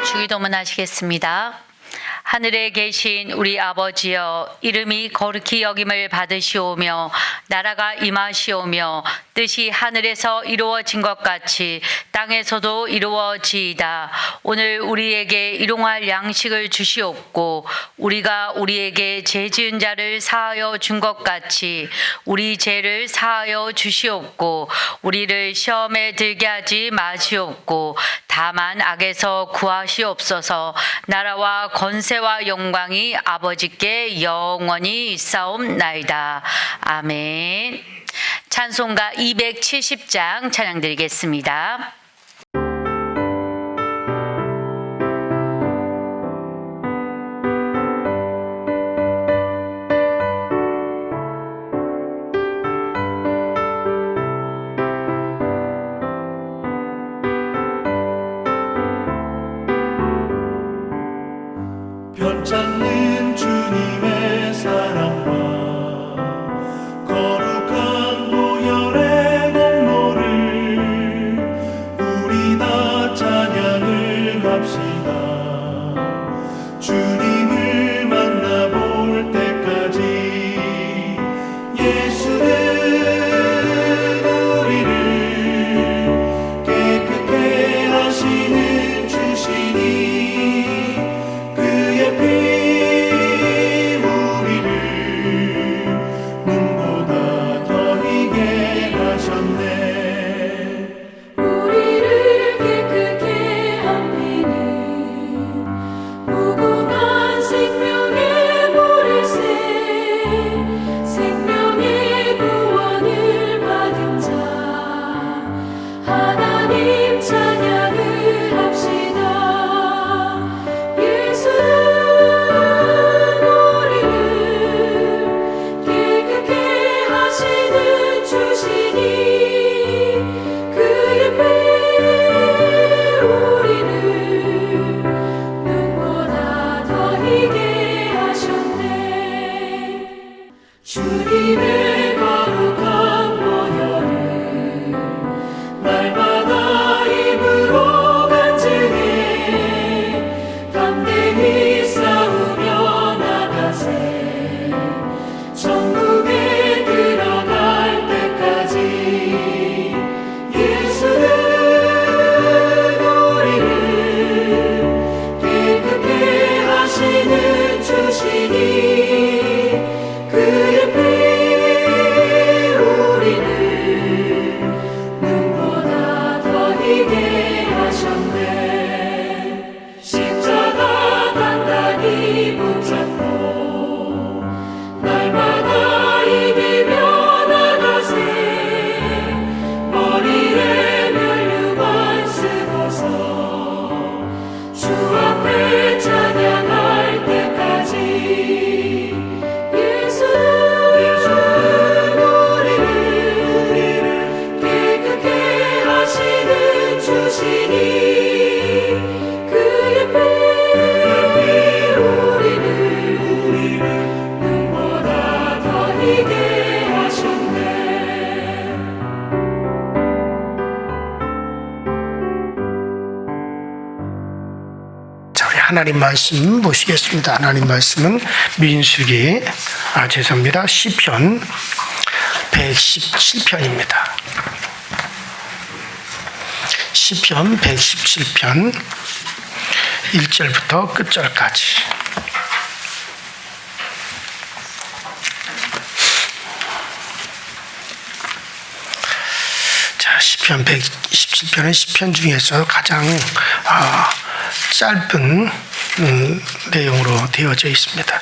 주기도문 하시겠습니다. 하늘에 계신 우리 아버지여, 이름이 거룩히 여김을 받으시오며 나라가 임하시오며 뜻이 하늘에서 이루어진 것 같이 땅에서도 이루어지이다. 오늘 우리에게 일용할 양식을 주시옵고 우리가 우리에게 죄 지은 자를 사하여 준 것 같이 우리 죄를 사하여 주시옵고 우리를 시험에 들게 하지 마시옵고 다만 악에서 구하시옵소서. 나라와 권세와 영광이 아버지께 영원히 있사옵나이다. 아멘. 찬송가 270장 찬양 드리겠습니다. 변찮는 주님의 사랑과 거룩한 보혈의 공로를 우리 다 찬양을 합시다. 주님을 만나볼 때까지 예수는 우리를 깨끗게 하시는 주시니 주님의 거룩한 보혈을 날마다 입으로 간증해 담대히 싸우며 나가세. 천국에 들어갈 때까지 예수는 우리를 깨끗게 하시는 주시니 그의 피 우리를 눈보다 더 희게 하셨네. 십자가 단단히 붙잡고 날마다 이기며 나가세. 머리에 면류관 쓰고서 주 앞에 찬양할 때까지 하나님 말씀 보시겠습니다. 하나님 말씀은 민수기, 죄송합니다. 시편 117편입니다. 시편 117편 1절부터 끝절까지. 자, 시편 117편은 시편 중에서 가장 짧은 내용으로 되어져 있습니다.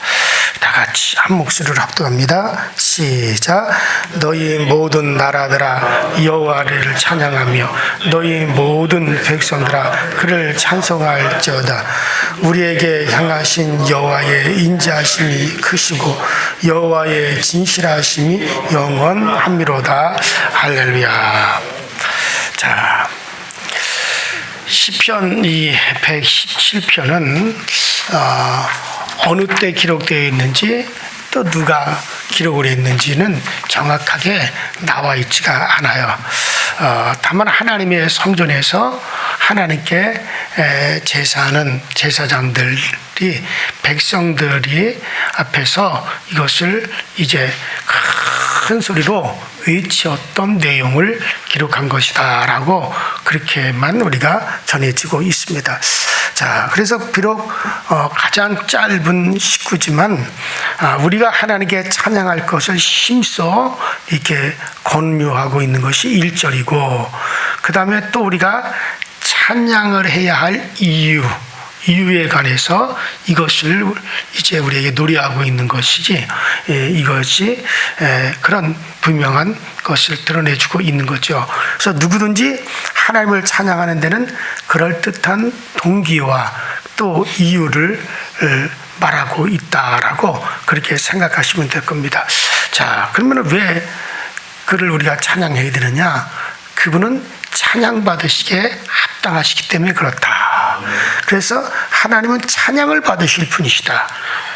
다 같이 한 목소리로 합독합니다. 시작. 너희 모든 나라들아 여호와를 찬양하며 너희 모든 백성들아 그를 찬송할지어다. 우리에게 향하신 여호와의 인자하심이 크시고 여호와의 진실하심이 영원함이로다. 할렐루야. 자, 시편 이 117편은 어느 때 기록되어 있는지 또 누가 기록을 했는지는 정확하게 나와 있지가 않아요. 다만 하나님의 성전에서 하나님께 제사하는 제사장들이 백성들이 앞에서 이것을 이제 큰 소리로 외치었던 내용을 기록한 것이다라고 그렇게만 우리가 전해지고 있습니다. 자, 그래서 비록 가장 짧은 식구지만 우리가 하나님께 찬양할 것을 힘써 이렇게 권유하고 있는 것이 1절이고, 그 다음에 또 우리가 찬양을 해야 할 이유에 관해서 이것을 이제 우리에게 노래하고 있는 것이지, 이것이 그런 분명한 것을 드러내주고 있는 거죠. 그래서 누구든지 하나님을 찬양하는 데는 그럴듯한 동기와 또 이유를 말하고 있다라고 그렇게 생각하시면 될 겁니다. 자, 그러면 왜 그를 우리가 찬양해야 되느냐? 그분은 찬양받으시기에 합당하시기 때문에 그렇다. 그래서 하나님은 찬양을 받으실 분이시다.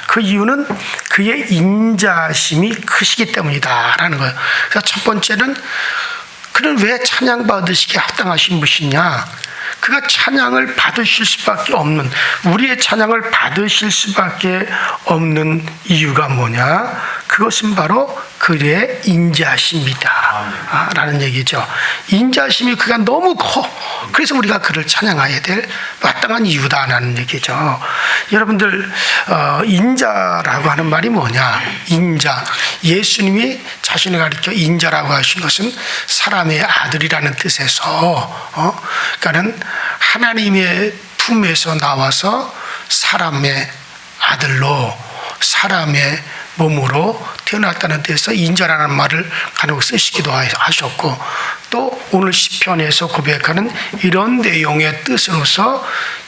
그 이유는 그의 인자심이 크시기 때문이다라는 거예요. 그래서 첫 번째는 그는 왜 찬양받으시기에 합당하신 분이냐? 그가 찬양을 받으실 수밖에 없는, 우리의 찬양을 받으실 수밖에 없는 이유가 뭐냐? 그것은 바로 그의 인자심이다 라는 얘기죠. 인자심이 그가 너무 커. 그래서 우리가 그를 찬양해야 될 마땅한 이유다라는 얘기죠. 여러분들, 인자라고 하는 말이 뭐냐? 인자. 예수님이 자신을 가리켜 인자라고 하신 것은 사람의 아들이라는 뜻에서, 그러니까는 하나님의 품에서 나와서 사람의 아들로, 사람의 몸으로 태어났다는 데서 인자라는 말을 간혹 쓰시기도 하셨고, 또 오늘 시편에서 고백하는 이런 내용의 뜻으로서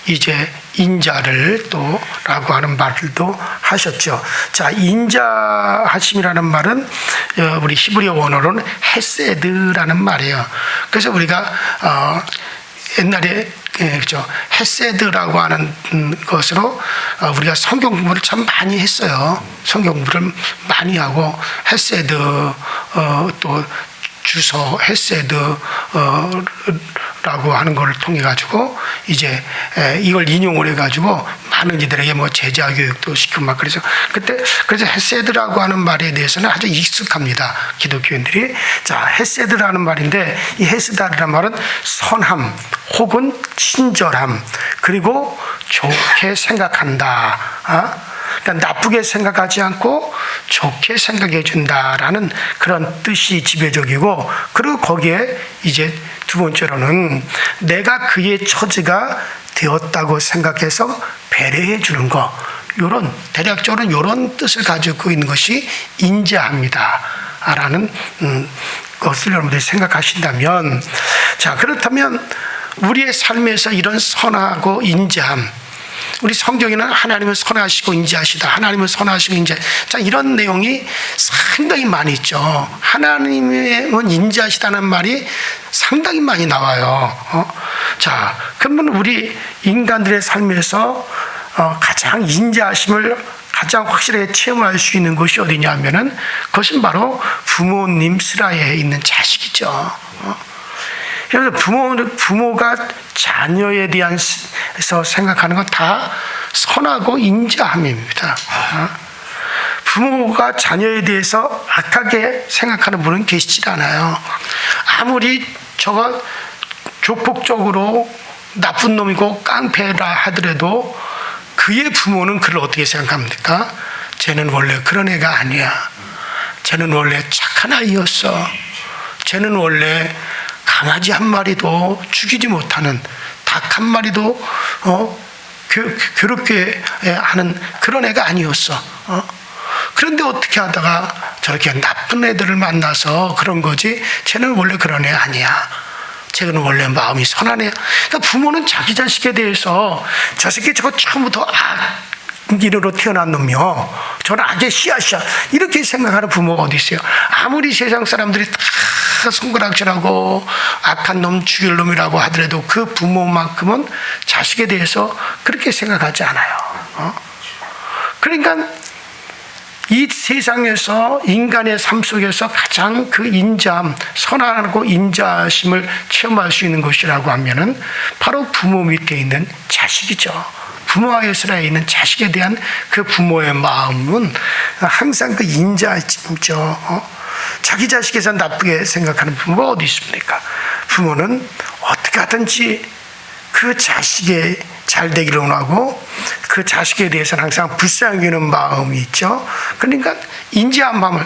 이제 인자를 또 라고 하는 말도 하셨죠. 자, 인자하심이라는 말은 우리 히브리어 원어로는 헤세드라는 말이에요. 그래서 우리가 옛날에 그렇죠. 헤세드라고 하는 것으로 우리가 성경 공부를 참 많이 했어요. 성경 공부를 많이 하고 헤세드 또 주서 헤세드라고 하는 것을 통해 가지고 이제 이걸 인용을 해 가지고 많은 이들에게 뭐 제자 교육도 시키고 막 그래서 그래서 헤세드라고 하는 말에 대해서는 아주 익숙합니다. 기독교인들이. 자, 헤세드라는 말인데 이 헤세드라는 말은 선함 혹은 친절함 그리고 좋게 생각한다. 그러니까 나쁘게 생각하지 않고 좋게 생각해 준다라는 그런 뜻이 지배적이고, 그리고 거기에 이제 두 번째로는 내가 그의 처지가 되었다고 생각해서 배려해 주는 거, 요런 대략적으로 요런 뜻을 가지고 있는 것이 인자합니다 라는 것을 여러분들이 생각하신다면, 자, 그렇다면 우리의 삶에서 이런 선하고 인자함, 우리 성경에는 하나님은 선하시고 인자하시다, 하나님은 선하시고 인자, 자, 이런 내용이 상당히 많이 있죠. 하나님은 인자하시다는 말이 상당히 많이 나와요. 자, 그러면 우리 인간들의 삶에서 가장 인자하심을 가장 확실하게 체험할 수 있는 것이 어디냐 하면은 그것은 바로 부모님 슬하에 있는 자식이죠. 그래서 부모가 자녀에 대해서 생각하는 건 다 선하고 인자함입니다. 부모가 자녀에 대해서 악하게 생각하는 분은 계시질 않아요. 아무리 저가 조폭적으로 나쁜 놈이고 깡패라 하더라도 그의 부모는 그를 어떻게 생각합니까? 쟤는 원래 그런 애가 아니야. 쟤는 원래 착한 아이였어. 쟤는 원래 강아지 한 마리도 죽이지 못하는, 닭 한 마리도 괴롭게 하는 그런 애가 아니었어. 그런데 어떻게 하다가 저렇게 나쁜 애들을 만나서 그런 거지, 쟤는 원래 그런 애 아니야. 쟤는 원래 마음이 선한 애야. 그러니까 부모는 자기 자식에 대해서 저 새끼 저거 처음부터 악인으로 태어난 놈이요, 저는 악의 씨앗이야, 이렇게 생각하는 부모가 어디 있어요? 아무리 세상 사람들이 다 손가락질하고 악한 놈, 죽일 놈이라고 하더라도 그 부모만큼은 자식에 대해서 그렇게 생각하지 않아요. 그러니까 이 세상에서 인간의 삶 속에서 가장 그 인자함, 선하고 인자심을 체험할 수 있는 것이라고 하면은 바로 부모 밑에 있는 자식이죠. 부모 하에서에 있는 자식에 대한 그 부모의 마음은 항상 그 인자심이죠. 자기 자식에 대해서 나쁘게 생각하는 부모가 어디 있습니까? 부모는 어떻게 하든지 그 자식의 잘 되기를 원하고 그 자식에 대해서는 항상 불쌍히 여기는 마음이 있죠. 그러니까 인자한 마음을,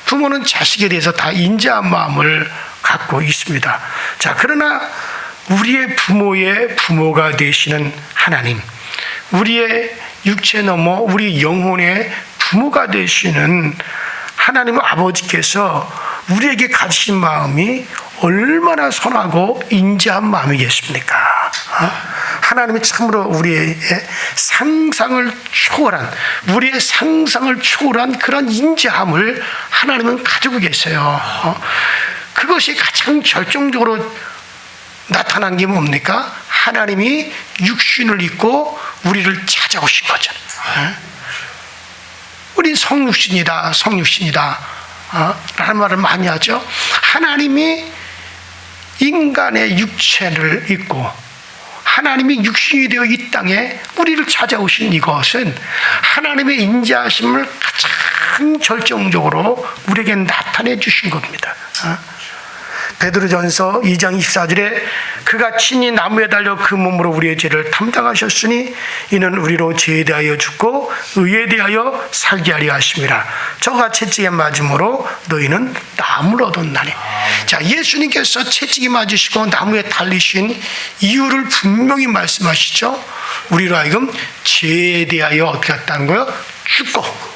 부모는 자식에 대해서 다 인자한 마음을 갖고 있습니다. 자, 그러나 우리의 부모의 부모가 되시는 하나님, 우리의 육체 넘어 우리 영혼의 부모가 되시는 하나님 아버지께서 우리에게 가지신 마음이 얼마나 선하고 인자한 마음이겠습니까? 하나님이 참으로 우리의 상상을 초월한, 우리의 상상을 초월한 그런 인자함을 하나님은 가지고 계세요. 그것이 가장 결정적으로 나타난 게 뭡니까? 하나님이 육신을 입고 우리를 찾아오신 거잖아요. 우린 성육신이다, 성육신이다 라는 말을 많이 하죠. 하나님이 인간의 육체를 입고 하나님이 육신이 되어 이 땅에 우리를 찾아오신 이것은 하나님의 인자하심을 가장 결정적으로 우리에게 나타내 주신 겁니다. 베드로전서 2장 24절에 그가 친히 나무에 달려 그 몸으로 우리의 죄를 담당하셨으니 이는 우리로 죄에 대하여 죽고 의에 대하여 살게 하려 하심이라. 저가 채찍에 맞음으로 너희는 나무를 얻었나니. 자, 예수님께서 채찍에 맞으시고 나무에 달리신 이유를 분명히 말씀하시죠. 우리로 하여금 죄에 대하여 어떻게 했다는 거예요? 죽고.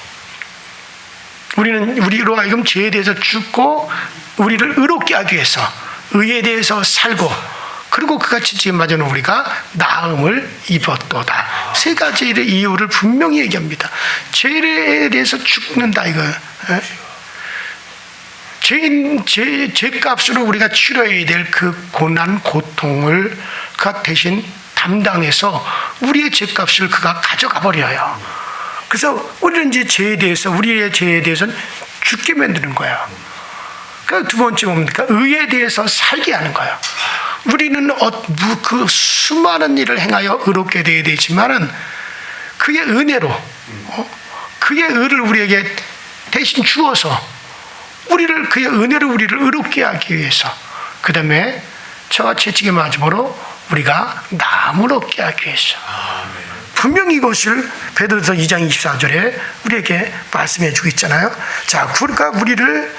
우리로 하여금 죄에 대해서 죽고 우리를 의롭게 하기 위해서 의에 대해서 살고, 그리고 그가 채찍에 맞은 우리가 나음을 입었도다. 세 가지의 이유를 분명히 얘기합니다. 죄에 대해서 죽는다 이거예요. 죄값으로 우리가 치러야 될 그 고난 고통을 그가 대신 담당해서 우리의 죄값을 그가 가져가 버려요. 그래서 우리는 이제 죄에 대해서, 우리의 죄에 대해서는 죽게 만드는 거예요. 그러니까 두 번째 뭡니까? 의에 대해서 살게 하는 거예요. 우리는 그 수많은 일을 행하여 의롭게 되어야 되지만은 그의 은혜로, 그의 의를 우리에게 대신 주어서 우리를, 그의 은혜로 우리를 의롭게 하기 위해서, 그 다음에 저와 채찍에 맞음으로 우리가 나무를 얻게 하기 위해서. 분명히 이것을 베드로서 2장 24절에 우리에게 말씀해 주고 있잖아요. 자, 그러니까 우리를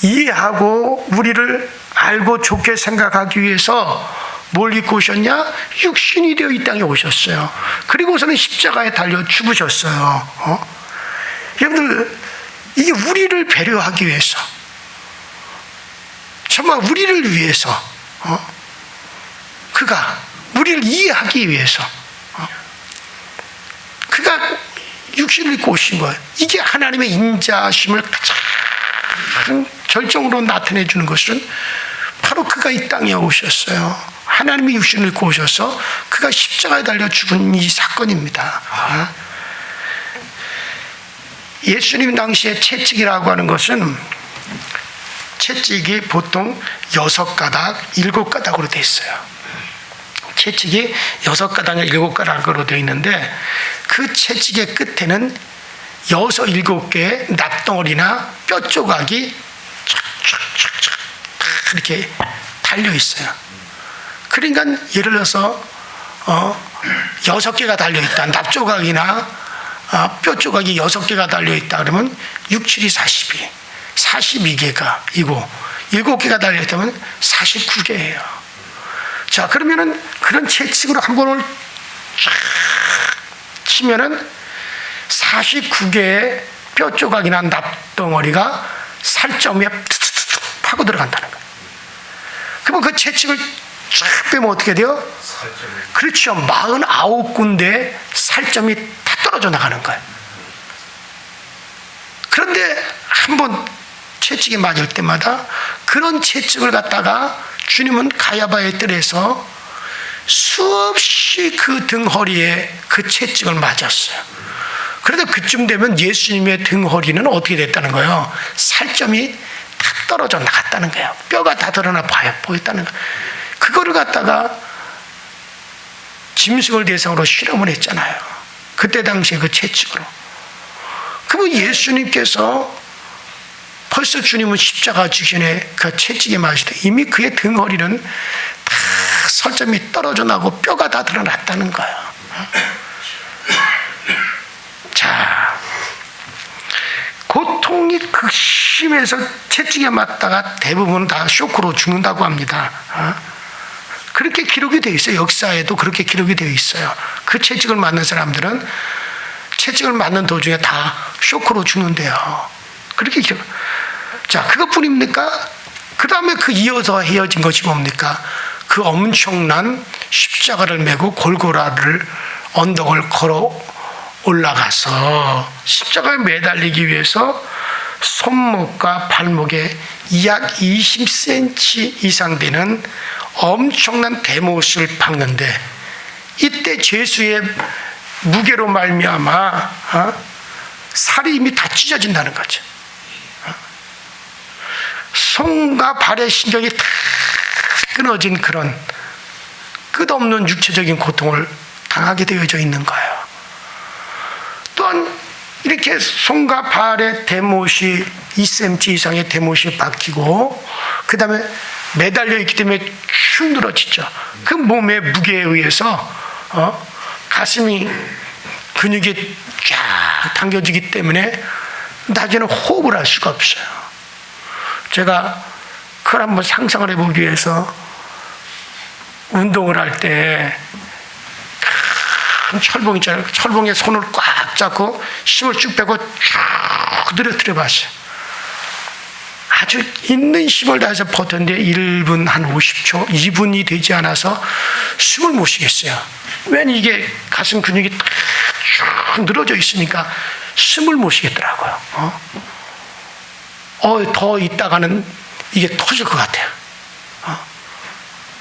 이해하고 우리를 알고 좋게 생각하기 위해서 뭘 입고 오셨냐? 육신이 되어 이 땅에 오셨어요. 그리고서는 십자가에 달려 죽으셨어요. 여러분들, 이게 우리를 배려하기 위해서, 정말 우리를 위해서, 그가 우리를 이해하기 위해서 그가 육신을 입고 오신 거예요. 이게 하나님의 인자심을 가장 결정으로 나타내 주는 것은 바로 그가 이 땅에 오셨어요. 하나님이 육신을 입고 오셔서 그가 십자가에 달려 죽은 이 사건입니다. 예수님 당시에 채찍이라고 하는 것은, 채찍이 보통 6가닥, 7가닥으로 되어 있어요. 채찍이 6가닥에 7가닥으로 되어 있는데 그 채찍의 끝에는 6, 7개의 납덩어리나 뼈 조각이 촥촥촥촥 이렇게 달려 있어요. 그러니까 예를 들어서 6개가 달려 있다. 납조각이나 뼈 조각이 6개가 달려 있다 그러면 6, 7이 42, 42개가 이고 7개가 달려 있다면 49개예요. 자, 그러면은 그런 채찍으로 한 번을 쫙 치면은 49개의 뼈 조각이나 납덩어리가 살점에 툭툭툭 파고 들어간다는 거예요. 그러면 그 채찍을 쫙 빼면 어떻게 돼요? 그렇죠. 49군데 살점이 다 떨어져 나가는 거예요. 그런데 한 번 채찍이 맞을 때마다 그런 채찍을 갖다가 주님은 가야바의 뜰에서 수없이 그 등허리에 그 채찍을 맞았어요. 그런데 그쯤 되면 예수님의 등허리는 어떻게 됐다는 거예요? 살점이 다 떨어져 나갔다는 거예요. 뼈가 다 드러나 보였다는 거예요. 그거를 갖다가 짐승을 대상으로 실험을 했잖아요. 그때 당시에 그 채찍으로. 그러면 예수님께서 벌써 주님은 십자가 직전에 그 채찍에 맞을 때 이미 그의 등허리는 다 설점이 떨어져 나고 뼈가 다 드러났다는 거예요. 자, 고통이 극심해서 채찍에 맞다가 대부분 다 쇼크로 죽는다고 합니다. 그렇게 기록이 되어 있어요. 역사에도 그렇게 기록이 되어 있어요. 그 채찍을 맞는 사람들은 채찍을 맞는 도중에 다 쇼크로 죽는데요. 그렇게 기록. 자, 그것뿐입니까? 그 다음에 그 이어서 헤어진 것이 뭡니까? 그 엄청난 십자가를 메고 골고라를 언덕을 걸어 올라가서 십자가에 매달리기 위해서 손목과 발목에 약 20cm 이상 되는 엄청난 대못을 박는데 이때 죄수의 무게로 말미암아 살이 이미 다 찢어진다는 거죠. 손과 발의 신경이 다 끊어진 그런 끝없는 육체적인 고통을 당하게 되어져 있는 거예요. 또한 이렇게 손과 발의 대못이 2cm 이상의 대못이 박히고 그 다음에 매달려 있기 때문에 축 늘어지죠. 그 몸의 무게에 의해서 가슴이 근육이 쫙 당겨지기 때문에 낮에는 호흡을 할 수가 없어요. 제가 그걸 한번 상상을 해보기 위해서 운동을 할 때 큰 철봉 있잖아요. 철봉에 손을 꽉 잡고 힘을 쭉 빼고 쭉 늘어뜨려 봤어요. 아주 있는 힘을 다해서 버텼는데 1분 한 50초, 2분이 되지 않아서 숨을 못 쉬겠어요. 왜냐면 이게 가슴 근육이 쭉 늘어져 있으니까 숨을 못 쉬겠더라고요. 더 있다가는 이게 터질 것 같아요.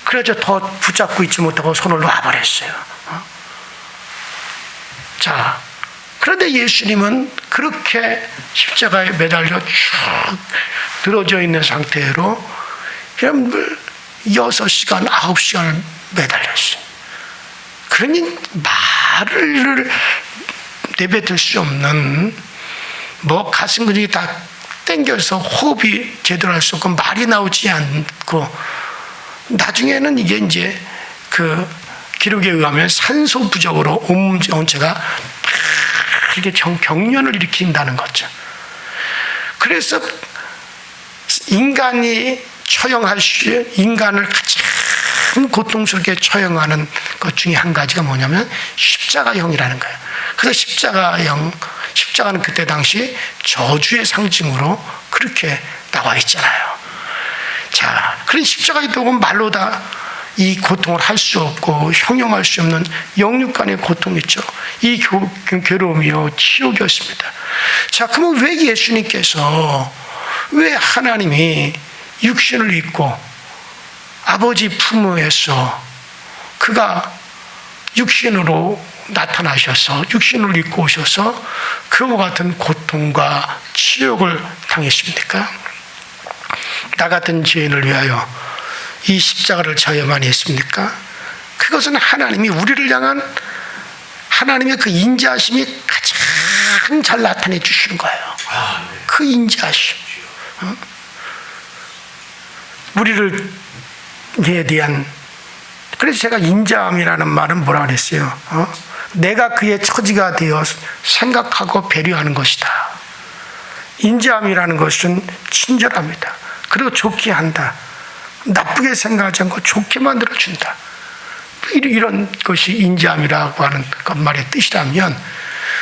그래서 더 붙잡고 있지 못하고 손을 놔버렸어요. 자, 그런데 예수님은 그렇게 십자가에 매달려 쭉 늘어져 있는 상태로 여러분들 6시간, 9시간을 매달렸어요. 그러니 말을 내뱉을 수 없는 가슴 근육이 다 땡겨서 호흡이 제대로 할 수 없고 말이 나오지 않고 나중에는 이게 이제 그 기록에 의하면 산소 부족으로 온몸 전체가 이렇게 경련을 일으킨다는 거죠. 그래서 인간을 가장 고통스럽게 처형하는 것 중에 한 가지가 뭐냐면 십자가형이라는 거예요. 그래서 십자가는 그때 당시 저주의 상징으로 그렇게 나와 있잖아요. 자, 그런 십자가에 보면 말로 다 이 고통을 할 수 없고 형용할 수 없는 영육간의 고통이죠. 이 괴로움이요 치욕이었습니다. 자, 그러면 왜 예수님께서 왜 하나님이 육신을 입고 아버지 품에서 그가 육신으로 나타나셔서 육신을 입고 오셔서 그와 같은 고통과 치욕을 당했습니까? 나 같은 죄인을 위하여 이 십자가를 져야만 했습니까? 그것은 하나님이 우리를 향한 하나님의 그 인자하심이 가장 잘 나타내 주시는 거예요. 그 인자하심. 우리를 에 대한, 그래서 제가 인자함이라는 말은 뭐라 그랬어요? 내가 그의 처지가 되어 생각하고 배려하는 것이다. 인자함이라는 것은 친절합니다. 그리고 좋게 한다. 나쁘게 생각하지 않고 좋게 만들어준다. 이런 것이 인자함이라고 하는 그 말의 뜻이라면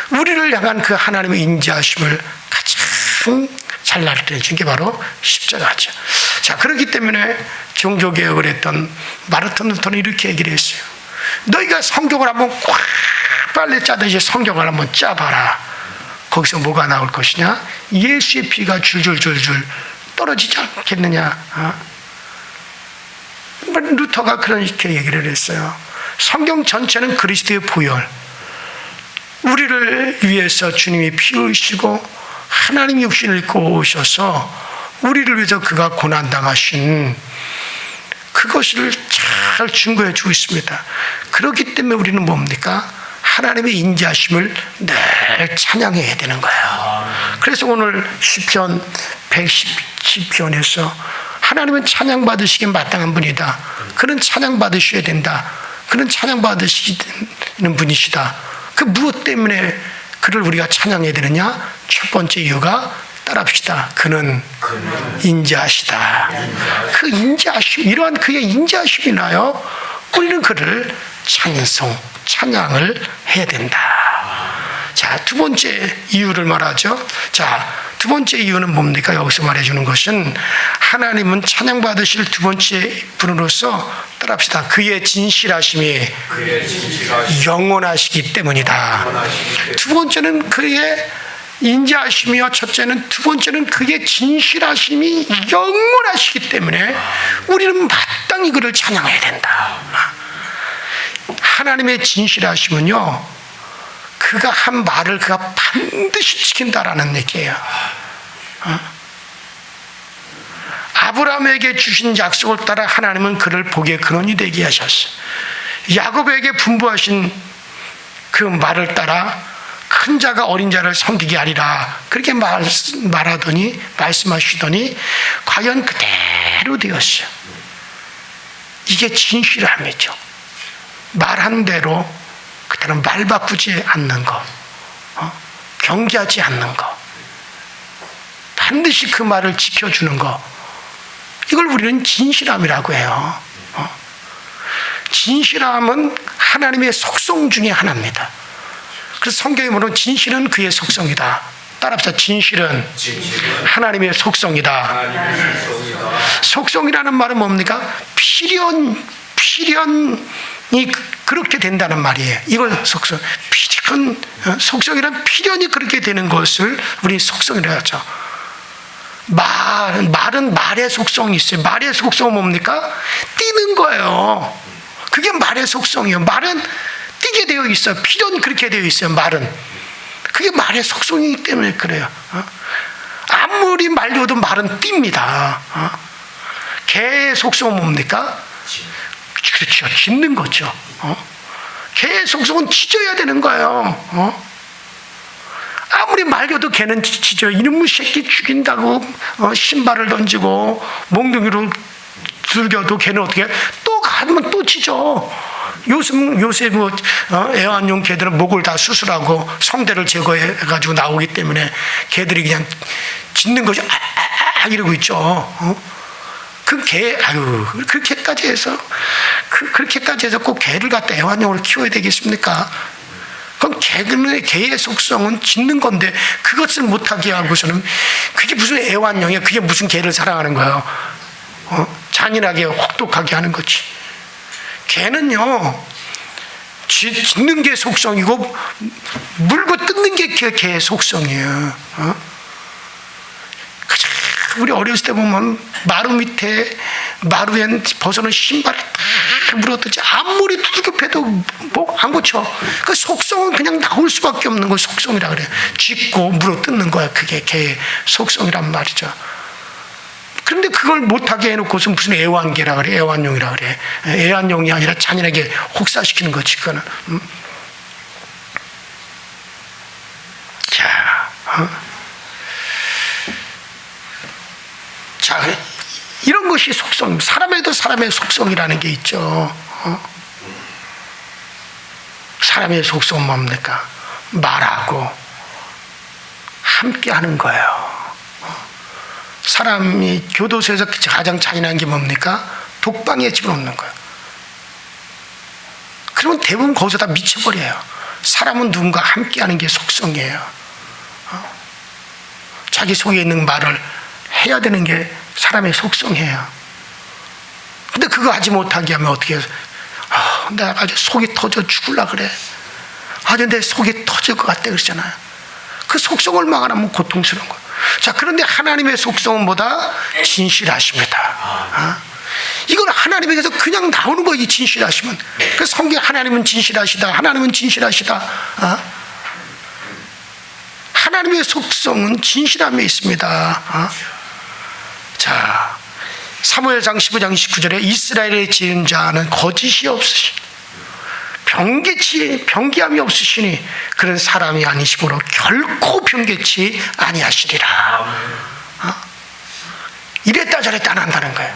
우리를 향한 그 하나님의 인자하심을 가장 잘 나타내 준 게 바로 십자가죠. 자, 그렇기 때문에 종교개혁을 했던 마르틴 루터는 이렇게 얘기를 했어요. 너희가 성경을 한번 꽉 빨래 짜듯이 성경을 한번 짜봐라. 거기서 뭐가 나올 것이냐? 예수의 피가 줄줄줄줄 떨어지지 않겠느냐? 루터가 그렇게 얘기를 했어요. 성경 전체는 그리스도의 보혈, 우리를 위해서 주님이 피 흘리시고 하나님 육신을 입고 오셔서 우리를 위해서 그가 고난당하신 그것을 잘 증거해 주고 있습니다. 그렇기 때문에 우리는 뭡니까? 하나님의 인자하심을 늘 찬양해야 되는 거예요. 그래서 오늘 시편 110편에서 하나님은 찬양받으시기 마땅한 분이다. 그는 찬양받으셔야 된다. 그는 찬양받으시는 분이시다. 그 무엇 때문에 그를 우리가 찬양해야 되느냐? 첫 번째 이유가 따라합시다. 그는 인자하시다. 그 인자하심, 이러한 그의 인자하심이나요, 우리는 그를 찬양을 해야 된다. 자, 두 번째 이유를 말하죠. 자, 두 번째 이유는 뭡니까? 여기서 말해주는 것은 하나님은 찬양받으실 두 번째 분으로서 따라합시다. 그의 진실하심이 영원하시기 때문이다. 두 번째는 그의 인자하심이요, 첫째는, 두 번째는 그의 진실하심이 영원하시기 때문에 우리는 마땅히 그를 찬양해야 된다. 하나님의 진실하심은요, 그가 한 말을 그가 반드시 지킨다라는 얘기예요. 아브라함에게 주신 약속을 따라 하나님은 그를 복의 근원이 되게 하셨어요. 야곱에게 분부하신 그 말을 따라 큰 자가 어린 자를 섬기게 하리라, 그렇게 말씀하시더니 과연 그대로 되었어요. 이게 진실함이죠. 말한 대로 그때는 말 바꾸지 않는 거, 경계하지 않는 거, 반드시 그 말을 지켜주는 거, 이걸 우리는 진실함이라고 해요. 진실함은 하나님의 속성 중에 하나입니다. 그래서 성경에 보면 진실은 그의 속성이다. 따라합시다. 진실은 하나님의 속성이다. 속성이라는 말은 뭡니까? 필연이 그렇게 된다는 말이에요. 이걸 속성이란 필연이 그렇게 되는 것을 우리 속성이라고 하죠. 말은 말의 속성이 있어요. 말의 속성은 뭡니까? 뛰는 거예요. 그게 말의 속성이에요. 말은 뛰게 되어 있어요. 필연이 그렇게 되어 있어요. 말은 그게 말의 속성이기 때문에 그래요. 아무리 말려도 말은 뜁니다. 개의 속성은 뭡니까? 그렇죠. 짖는 거죠. 개의 속성은 짖어야 되는 거예요. 아무리 말려도 개는 짖어요. 이놈의 새끼 죽인다고 신발을 던지고 몽둥이로 들겨도 개는 어떻게 해요? 또 가면 또 짖어. 요새 애완용 개들은 목을 다 수술하고 성대를 제거해가지고 나오기 때문에 개들이 그냥 짖는 거죠. 이러고 있죠. 그렇게까지 해서 꼭 개를 갖다 애완용으로 키워야 되겠습니까? 그럼 개의 속성은 짖는 건데 그것을 못하게 하고서는 그게 무슨 애완용이야? 그게 무슨 개를 사랑하는 거예요? 잔인하게 혹독하게 하는 거지. 개는요, 짖는 게 속성이고 물고 뜯는 게 개의 속성이에요. 우리 어렸을 때 보면 마루엔 벗어놓은 신발을 다 물어뜯지. 아무리 두들겨 패도 뭐 안 고쳐. 그 속성은 그냥 나올 수밖에 없는 걸 속성이라 그래요. 짖고 물어뜯는 거야. 그게 개의 속성이란 말이죠. 그런데 그걸 못하게 해놓고서 무슨 애완개라 그래, 애완용이라 그래. 애완용이 아니라 잔인하게 혹사시키는 거지, 그거는. 자, 이런 것이 속성, 사람에도 사람의 속성이라는 게 있죠. 사람의 속성은 뭡니까? 말하고 함께 하는 거예요. 사람이 교도소에서 가장 잔인한 게 뭡니까? 독방에 집어넣는 거예요. 그러면 대부분 거기서 다 미쳐버려요. 사람은 누군가 함께 하는 게 속성이에요. 자기 속에 있는 말을 해야 되는 게 사람의 속성이에요. 근데 그거 하지 못하게 하면 어떻게 해요? 내가 아주 속이 터져 죽으려고 그래. 아주 내 속이 터질 것 같다 그러잖아요. 그 속성을 막아내면 고통스러운 거예요. 자, 그런데 하나님의 속성은 뭐다? 진실하십니다. 이건 하나님에게서 그냥 나오는 거예요. 이 진실하심은. 그 성경 하나님은 진실하시다. 하나님은 진실하시다. 하나님의 속성은 진실함에 있습니다. 자, 사무엘상 15장 19절에 이스라엘의 지은 자는 거짓이 없으시니 병기함이 없으시니 그런 사람이 아니시므로 결코 병개치 아니하시리라. 이랬다 저랬다 안 한다는 거예요.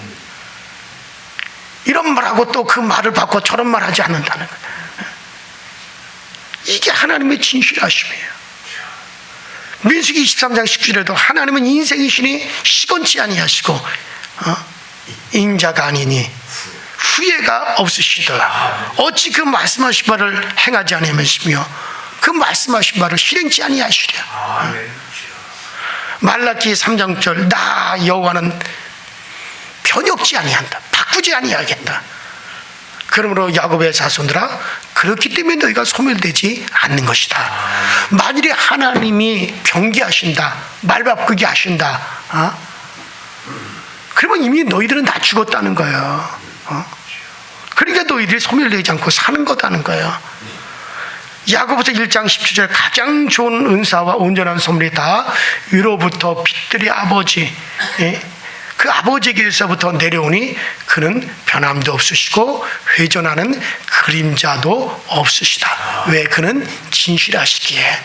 이런 말하고 또 그 말을 바꿔 저런 말 하지 않는다는 거예요. 이게 하나님의 진실하심이에요. 민수기 23장 19절에도 하나님은 인생이시니 시건치 아니하시고 인자가 아니니 후회가 없으시더라. 어찌 그 말씀하신 바를 행하지 아니하시며 그 말씀하신 바를 실행치 아니하시랴. 말라기 3장 6절 나 여호와는 변혁지 아니한다. 바꾸지 아니하겠다. 그러므로 야곱의 자손들아 그렇기 때문에 너희가 소멸되지 않는 것이다. 만일에 하나님이 병기하신다, 말 바꾸게 하신다, 그러면 이미 너희들은 다 죽었다는 거예요. 그러니까 너희들이 소멸되지 않고 사는 거다는 거예요. 야고보서 1장 17절 가장 좋은 은사와 온전한 선물이 다 위로부터 빛들의 아버지, 그 아버지에게서부터 내려오니 그는 변함도 없으시고 회전하는 그림자도 없으시다. 왜? 그는 진실하시기에.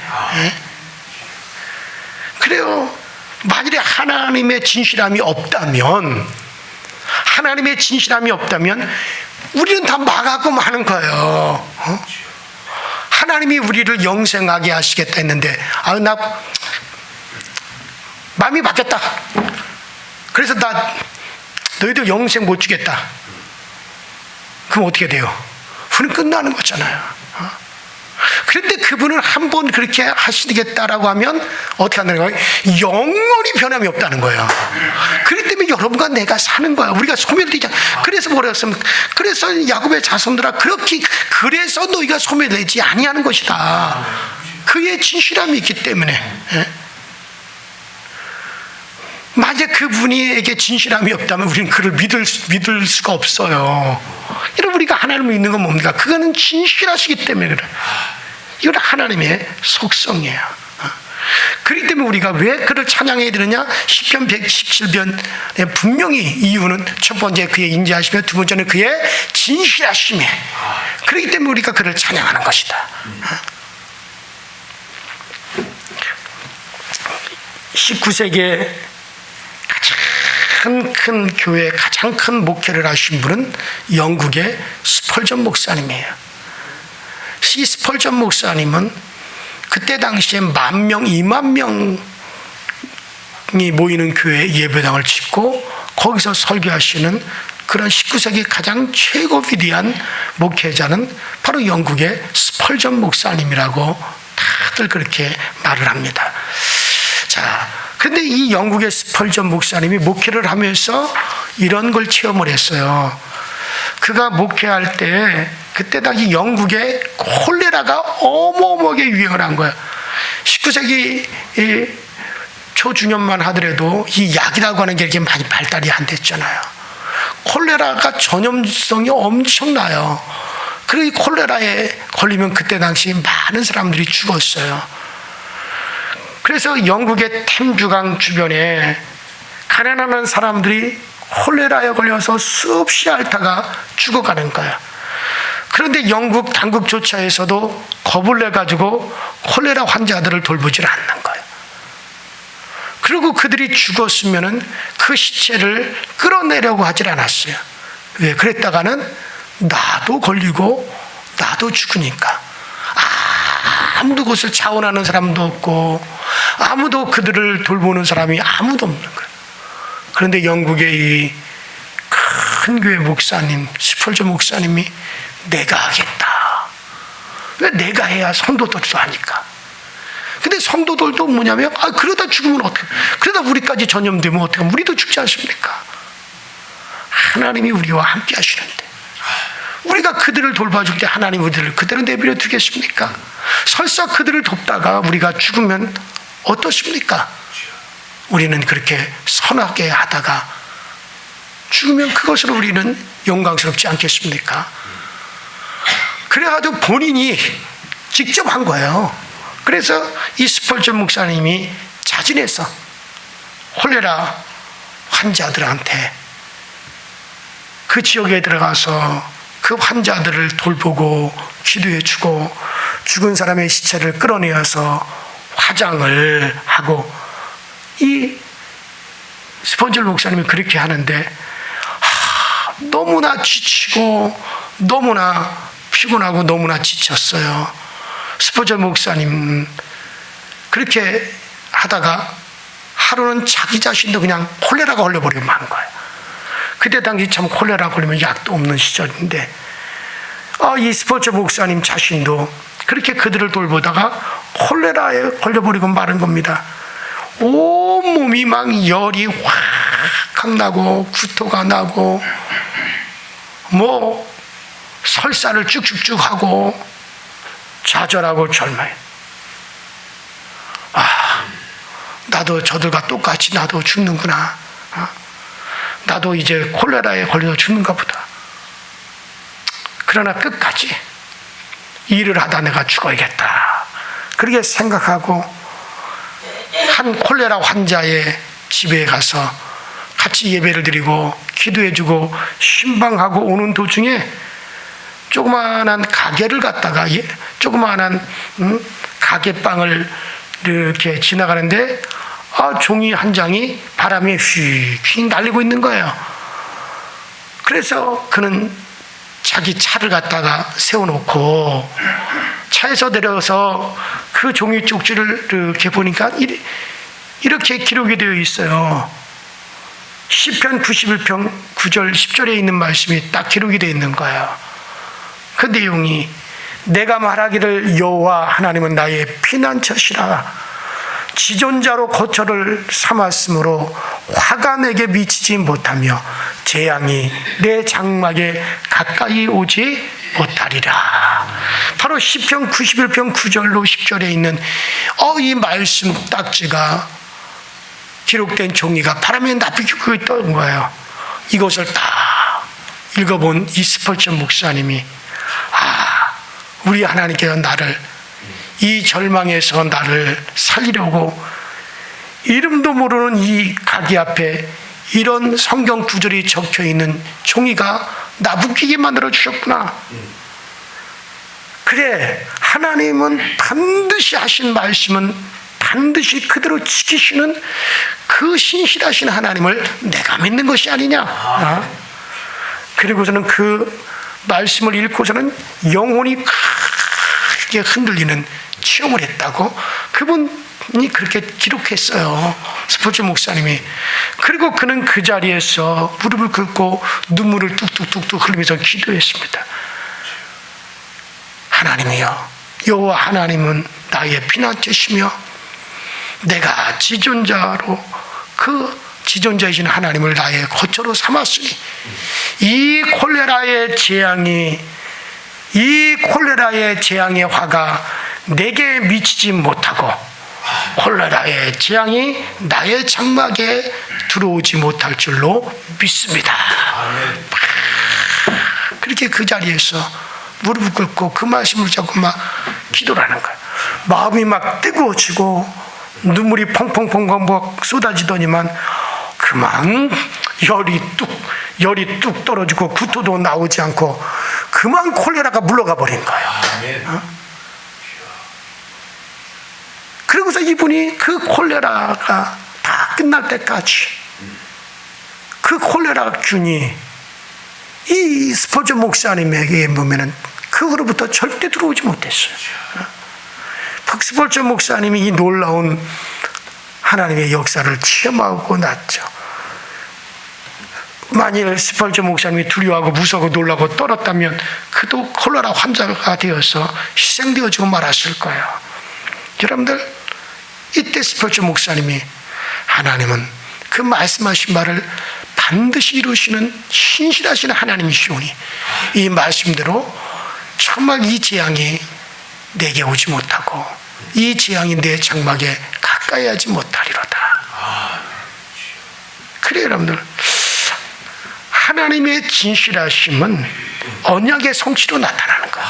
그래요. 만일에 하나님의 진실함이 없다면 우리는 다 망하고 마는 거예요. 하나님이 우리를 영생하게 하시겠다 했는데 나 마음이 바뀌었다. 그래서 너희들 영생 못 주겠다. 그럼 어떻게 돼요? 그는 끝나는 거잖아요. 그런데 그분은 한 번 그렇게 하시겠다라고 하면 어떻게 한다는 거예요? 영원히 변함이 없다는 거예요. 그렇기 때문에 여러분과 내가 사는 거야. 우리가 소멸되지 않아. 그래서 뭐라 했습니까? 그래서 야곱의 자손들아 그래서 너희가 소멸되지 아니하는 것이다. 그의 진실함이 있기 때문에. 만약 그분에게 진실함이 없다면 우리는 그를 믿을 수가 없어요. 이런 우리가 하나님을 믿는 건 뭡니까? 그거는 진실하시기 때문에 그래. 이건 하나님의 속성이에요. 그렇기 때문에 우리가 왜 그를 찬양해야 되느냐? 시편 117편에 분명히 이유는 첫 번째 그의 인자하시며 두 번째는 그의 진실하심에. 그렇기 때문에 우리가 그를 찬양하는 것이다. 19세기에 가장 큰 교회, 가장 큰 목회를 하신 분은 영국의 스펄전 목사님이에요. 이 스펄전 목사님은 그때 당시에 10,000명, 20,000명이 모이는 교회 예배당을 짓고 거기서 설교하시는 그런 19세기 가장 최고 위대한 목회자는 바로 영국의 스펄전 목사님이라고 다들 그렇게 말을 합니다. 자, 그런데 이 영국의 스펄전 목사님이 목회를 하면서 이런 걸 체험을 했어요. 그가 목회할 때 그때 당시 영국에 콜레라가 어마어마하게 유행을 한 거예요. 19세기 초중년만 하더라도 이 약이라고 하는 게 이렇게 많이 발달이 안 됐잖아요. 콜레라가 전염성이 엄청나요. 그리고 이 콜레라에 걸리면 그때 당시 많은 사람들이 죽었어요. 그래서 영국의 템주강 주변에 가난한 사람들이 콜레라에 걸려서 수없이 앓다가 죽어가는 거예요. 그런데 영국 당국조차에서도 겁을 내가지고 콜레라 환자들을 돌보질 않는 거예요. 그리고 그들이 죽었으면은 그 시체를 끌어내려고 하질 않았어요. 왜? 그랬다가는 나도 걸리고 나도 죽으니까. 아무도 그것을 자원하는 사람도 없고 아무도 그들을 돌보는 사람이 아무도 없는 거예요. 그런데 영국의 이 큰 교회 목사님, 스펄전 목사님이 내가 하겠다. 왜 내가 해야 성도들도 하니까. 근데 성도들도 뭐냐면 그러다 죽으면 어떡해. 그러다 우리까지 전염되면 어떡해. 우리도 죽지 않습니까? 하나님이 우리와 함께 하시는데 우리가 그들을 돌봐줄 때 하나님 우리를 그대로 내버려 두겠습니까? 설사 그들을 돕다가 우리가 죽으면 어떻습니까? 우리는 그렇게 선하게 하다가 죽으면 그것으로 우리는 영광스럽지 않겠습니까? 그래가지고 본인이 직접 한 거예요. 그래서 이 스펄전 목사님이 자진해서 콜레라 환자들한테 그 지역에 들어가서 그 환자들을 돌보고 기도해주고 죽은 사람의 시체를 끌어내어서 화장을 하고, 이 스펄전 목사님이 그렇게 하는데 너무나 지치고 너무나 피곤하고 너무나 지쳤어요. 스펄전 목사님 그렇게 하다가 하루는 자기 자신도 그냥 콜레라가 걸려버리고 만 거예요. 그때 당시 참 콜레라 걸리면 약도 없는 시절인데, 이 스펄전 목사님 자신도 그렇게 그들을 돌보다가 콜레라에 걸려버리고 마른 겁니다. 온몸이 막 열이 확 나고 구토가 나고 뭐 설사를 쭉쭉쭉 하고 좌절하고 절망해. 나도 저들과 똑같이 나도 죽는구나. 나도 이제 콜레라에 걸려서 죽는가 보다. 그러나 끝까지 일을 하다 내가 죽어야겠다, 그렇게 생각하고 한 콜레라 환자의 집에 가서 같이 예배를 드리고 기도해주고 신방하고 오는 도중에 조그마한 가게를 갔다가 조그마한 가게방을 이렇게 지나가는데 종이 한 장이 바람에 휙휙 날리고 있는 거예요. 그래서 그는 자기 차를 갖다가 세워놓고 차에서 내려서 그 종이 쪽지를 이렇게 보니까 이렇게 기록이 되어 있어요. 시편 91편 9절 10절에 있는 말씀이 딱 기록이 되어 있는 거예요. 그 내용이, 내가 말하기를 여호와 하나님은 나의 피난처시라. 지존자로 거처를 삼았으므로 화가 내게 미치지 못하며 재앙이 내 장막에 가까이 오지 못하리라. 바로 시편 91편 9절로 10절에 있는 이 말씀 딱지가 기록된 종이가 바람에 납비고 있던 거예요. 이것을 딱 읽어본 이 스펄전 목사님이 우리 하나님께서 나를 이 절망에서 나를 살리려고 이름도 모르는 이 가게 앞에 이런 성경 구절이 적혀 있는 종이가 나부끼게 만들어 주셨구나. 그래, 하나님은 반드시 하신 말씀은 반드시 그대로 지키시는 그 신실하신 하나님을 내가 믿는 것이 아니냐. 그리고서는 그 말씀을 읽고서는 영혼이 크게 흔들리는 체험을 했다고 그분이 그렇게 기록했어요, 스펄전 목사님이. 그리고 그는 그 자리에서 무릎을 꿇고 눈물을 뚝뚝뚝뚝 흘리면서 기도했습니다. 하나님이여, 여호와 하나님은 나의 피난처시며 내가 지존자로 그 지존자이신 하나님을 나의 거처로 삼았으니 이 콜레라의 재앙의 화가 내게 미치지 못하고 콜레라의 재앙이 나의 장막에 들어오지 못할 줄로 믿습니다. 그렇게 그 자리에서 무릎을 꿇고 그 말씀을 잡고 막 기도를 하는 거예요. 마음이 막 뜨거워지고 눈물이 펑펑펑펑 막 쏟아지더니만 그만 열이 뚝 떨어지고 구토도 나오지 않고 그만 콜레라가 물러가 버린 거예요. 그러고서 이분이 그 콜레라가 다 끝날 때까지 그 콜레라 균이 이 스펄전 목사님에게 보면은 그거로부터 절대 들어오지 못했어요. 스펄전 목사님이 이 놀라운 하나님의 역사를 체험하고 났죠. 만일 스펄전 목사님이 두려워하고 무서워하고 놀라고 떨었다면 그도 콜레라 환자가 되어서 희생되어지고 말았을 거예요. 여러분들, 이때 스펄전 목사님이 하나님은 그 말씀하신 말을 반드시 이루시는 신실하신 하나님이시오니 이 말씀대로 정말 이 재앙이 내게 오지 못하고 이 재앙이 내 장막에 가까이 하지 못하리로다. 그래요, 여러분들. 하나님의 진실하심은 언약의 성취로 나타나는 거예요.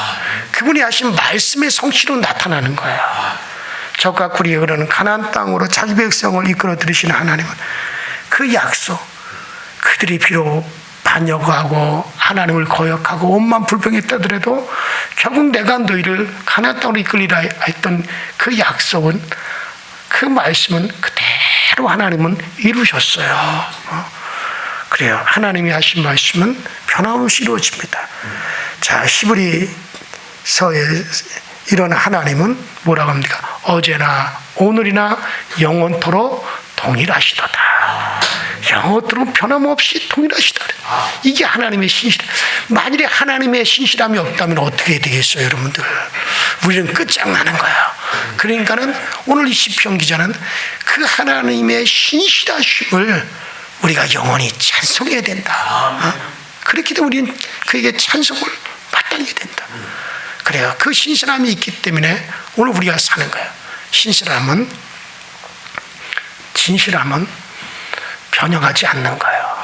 그분이 하신 말씀의 성취로 나타나는 거예요. 적과 꿀이 흐르는 가나안 땅으로 자기 백성을 이끌어 들이시는 하나님은 그 약속, 그들이 비록 반역하고 하나님을 거역하고 온만 불평했다더라도 결국 내가 너희를 가나안 땅으로 이끌리라 했던 그 약속은, 그 말씀은 그대로 하나님은 이루셨어요. 그래요. 하나님이 하신 말씀은 변함없이 이루어집니다. 자, 히브리서에 이런 하나님은 뭐라고 합니까? 어제나 오늘이나 영원토록 동일하시도다. 영원토록 변함없이 동일하시다. 이게 하나님의 신실. 만일에 하나님의 신실함이 없다면 어떻게 되겠어요, 여러분들? 우리는 끝장나는 거예요. 그러니까는 오늘 이 시편 기자는 그 하나님의 신실하심을 우리가 영원히 찬송해야 된다. 그렇기 때문에 우리는 그에게 찬송을 마땅해야 된다. 그래요. 그 신실함이 있기 때문에 오늘 우리가 사는 거예요. 신실함은, 진실함은 변형하지 않는 거예요.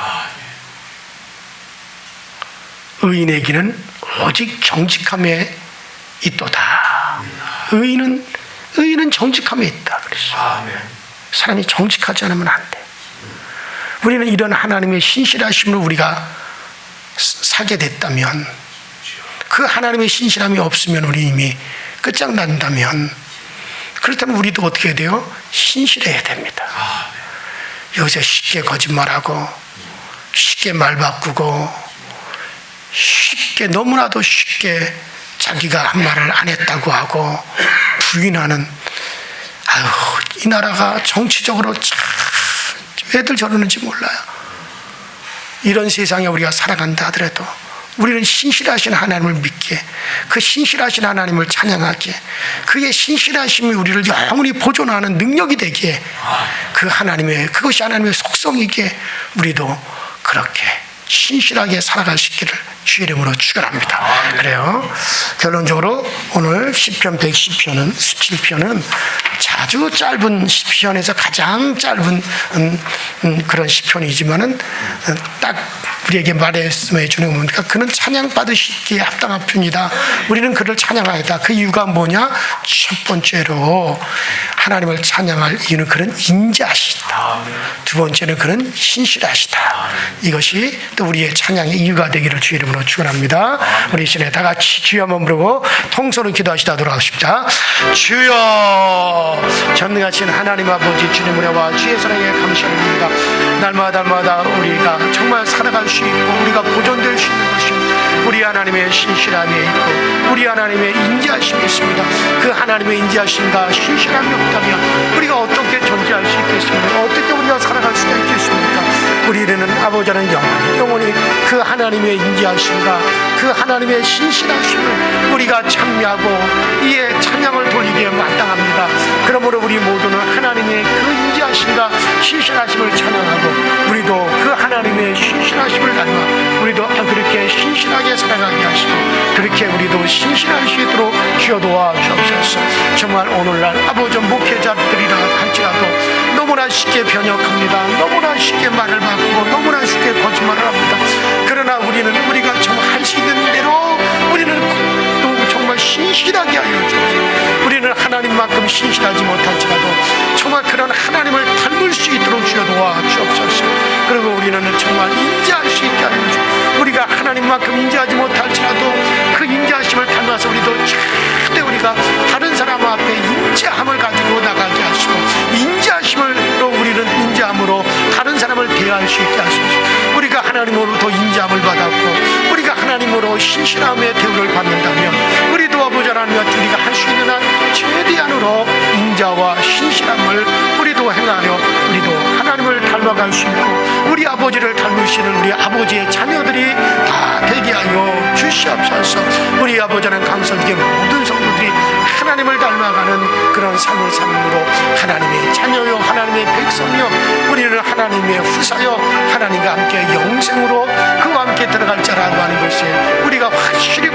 의인에게는 오직 정직함에 있도다. 의인은 정직함에 있다. 그랬어요. 사람이 정직하지 않으면 안 돼. 우리는 이런 하나님의 신실하심을 우리가 사게 됐다면, 그 하나님의 신실함이 없으면 우리 이미 끝장난다면, 그렇다면 우리도 어떻게 해야 돼요? 신실해야 됩니다. 여기서 쉽게 거짓말하고, 쉽게 말 바꾸고, 쉽게, 너무나도 쉽게 자기가 한 말을 안 했다고 하고 부인하는, 아유, 이 나라가 정치적으로 참 왜들 저러는지 몰라요. 이런 세상에 우리가 살아간다 하더라도 우리는 신실하신 하나님을 믿기에, 그 신실하신 하나님을 찬양하기에, 그의 신실하심이 우리를 영원히 보존하는 능력이 되기에, 그 하나님의, 그것이 하나님의 속성이기에 우리도 그렇게 신실하게 살아갈 수 있기를 주의 이름으로 축원합니다. 그래요. 결론적으로 오늘 시편 110편은, 17편은 아주 짧은 시편에서 가장 짧은 그런 시편이지만은 딱 우리에게 말씀해 주는 겁니까? 그는 찬양 받으시기에 합당한 편이다. 우리는 그를 찬양하였다. 그 이유가 뭐냐? 첫 번째로 하나님을 찬양할 이유는 그는 인자하시다. 두 번째는 그는 신실하시다. 이것이 또 우리의 찬양의 이유가 되기를 주의 이름으로 축원합니다. 우리 이 시간에 다 같이 주여 한번 부르고 통성으로 기도하시다 돌아가십시다. 주여, 전능하신 하나님 아버지, 주님 은혜와 주의 사랑에 감사드립니다. 날마다 우리가 정말 살아갈 수 있고 우리가 보존될 수 있는 것이 우리 하나님의 신실함이 있고 우리 하나님의 인자하심이 있습니다. 그 하나님의 인자하심과 신실함이 없다면 우리가 어떻게 존재할 수 있겠습니까? 어떻게 우리가 살아갈 수가 있겠습니까? 우리는 아버지는 영원히 그 하나님의 인자하심과 그 하나님의 신실하심을 우리가 찬미하고 이에 찬양을 돌리기에 마땅합니다. 그러므로 우리 모두는 하나님의 그 인자하심과 신실하심을 찬양하고 우리도 그 하나님의 신실하심을 닮아 우리도 그렇게 신실하게 살아가게 하시고 그렇게 우리도 신실할 수 있도록 주여 도와주옵소서. 정말 오늘날 아버지 목회자들이라 할지라도 너무나 쉽게 변역합니다. 너무나 쉽게 말을 바꾸고 너무나 쉽게 거짓말을 합니다. 그러나 우리가 정말 할 수 있는 대로 우리는 또 정말 신실하게 하여 주옵소서. 우리는 하나님만큼 신실하지 못할지라도 정말 그런 하나님을 닮을 수 있도록 주여 도와주옵소서. 그리고 우리는 정말 인자할 수 있게 하여 주옵소서. 우리가 하나님만큼 인자하지 못할지라도 그 인자하심을 닮아서 우리도 절대 우리가 다른 사람 앞에 인자함을 가지고 나가게 하시고 인자하심으로 우리는 인자함으로 다른 사람을 대할 수 있게 하소서. 우리가 하나님으로부터 인자함을 받았고 우리가 하나님으로 신실함의 대우를 받는다면 우리도 아버지 하나님과 우리가 할 수 있는 한 최대한으로 인자와 신실함을 우리도 행하여 우리도 하나님을 닮아갈 수 있고 우리 아버지를 닮으시는 우리 아버지의 자녀들이 다 되게 하여 주시옵소서. 우리 아버지는 강성기의 모든 성도들이 하나님을 닮아가는 그런 삶을 삶으로 하나님의 자녀요 하나님의 백성이요 우리는 하나님의 후사요 하나님과 함께 영생으로 그와 함께 들어갈 자라고 하는 것이 우리가 확실히